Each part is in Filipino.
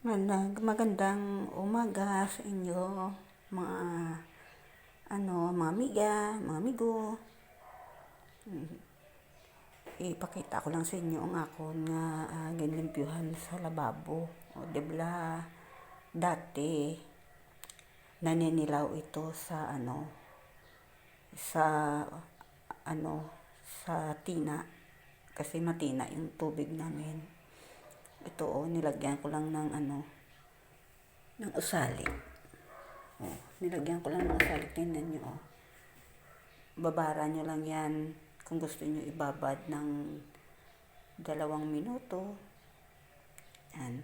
Magandang umaga sa inyo, mga mga amiga, mga amigo. Ipakita ko lang sa inyo ang akon nga ginlimpyuhan sa lababo. O dibla dati naninilaw ito sa sa ano sa tina kasi matina yung tubig namin. Ito nilagyan ko lang ng ng usalik. Nilagyan ko lang ng usalik. Tingnan nyo, babara nyo lang yan kung gusto nyo ibabad ng 2 minuto. Yan.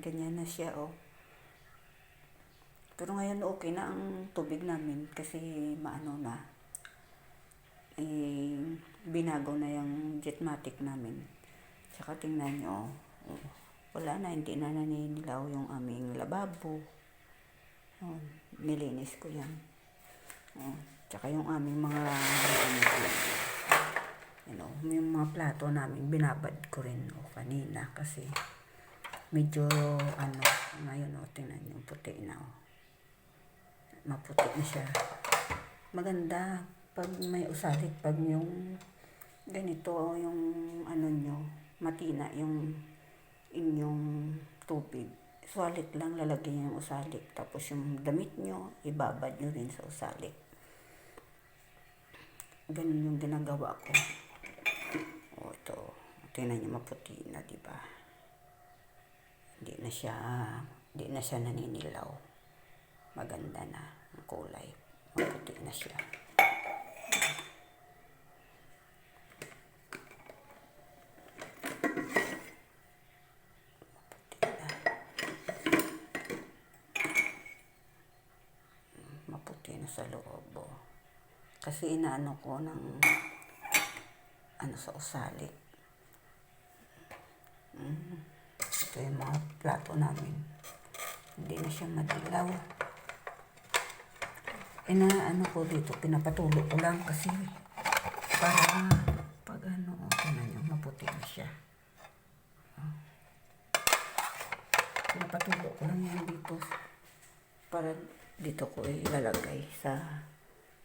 Ganyan na siya, Pero ngayon okay na ang tubig namin kasi binago na yung jetmatic namin. Tsaka tingnan nyo, wala na, hindi na naninilaw yung aming lababo. Nilinis ko yan. Tsaka yung aming mga yung mga plato namin binabad ko rin kanina kasi medyo ngayon tingnan nyo, puti na maputi na siya. Maganda pag may usalik, pag yung ganito yung nyo matina yung inyong tubig, usalik lang, lalagyan yung usalik, tapos yung damit nyo ibabad nyo rin sa usalik. Ganun yung ginagawa ko. Ito, tingnan nyo, maputi na, diba? Hindi na siya naninilaw. Maganda na ang kulay, maputi na siya. Maputi na sa loob, kasi inaano ko ng sa usalik. Ito yung mga plato namin, hindi na siya madilaw. Ko dito, pinapatulo ko lang kasi para pag tingnan nyo, maputi na siya. Pinapatulo ko lang yan dito para dito ko ilalagay sa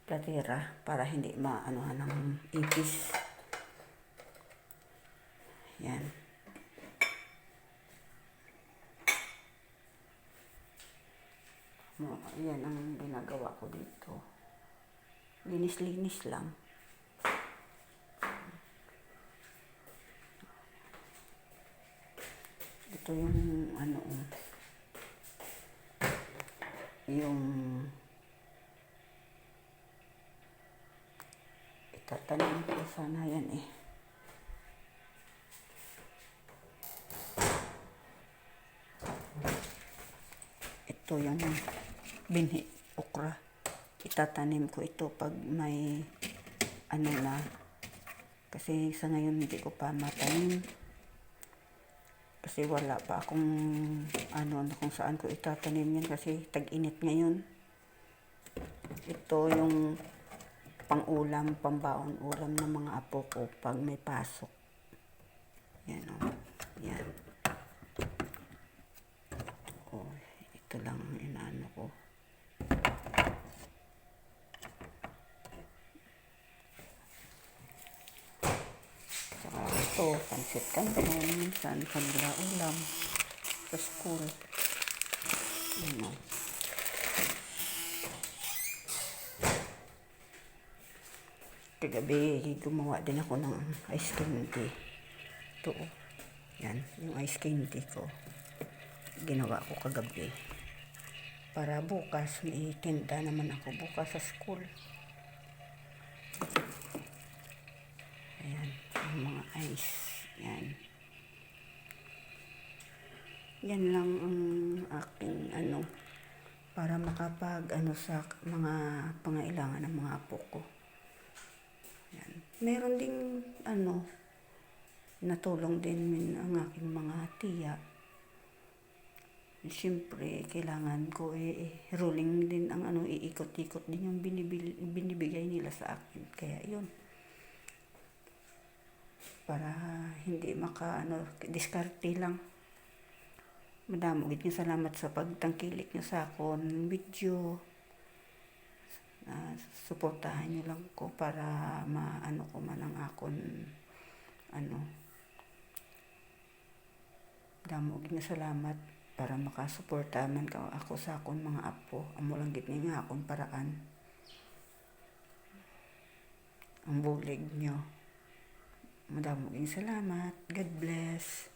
platera para hindi maanuhan ng ipis. Yan. Yan ang ginagawa ko dito. Linis-linis lang. Ito yung yung itatanim ko sana yan Ito yung binhi, okra. Itatanim ko ito pag may na. Kasi sa ngayon hindi ko pa matanim. Kasi wala pa akong kung saan ko itatanim yan kasi tag-init ngayon. Ito yung pang-ulam, pambaon ulam ng mga apo ko pag may pasok. Yan Yan. Ito lang inaano ko. Saka ito, pansit canton, minsan kanila ulam sa school. Kagabi, gumawa din ako ng ice candy. Ito, yan, yung ice candy ko. Ginawa ko kagabi. Para bukas, may tinda naman ako bukas sa school. Ayan, yung mga ice. Yan. Yan lang ang aking para makapag sa mga pangailangan ng mga apo ko. Yan. Meron ding natulong din ang aking mga tiya. Siyempre, kailangan ko rolling din ang iikot-ikot din yung binibigay nila sa akin. Kaya yun. Para hindi diskarte lang. Madamo gid nga salamat sa pagtangkilik nyo sa akon video. Suportahan nyo lang ko para maano ko man ang akon ano. Damo gid nga salamat para makasuporta man ka ako sa akon mga apo. Amo lang gid ni nga akon paraan. Ang bulig nyo. Madamo gid salamat. God bless.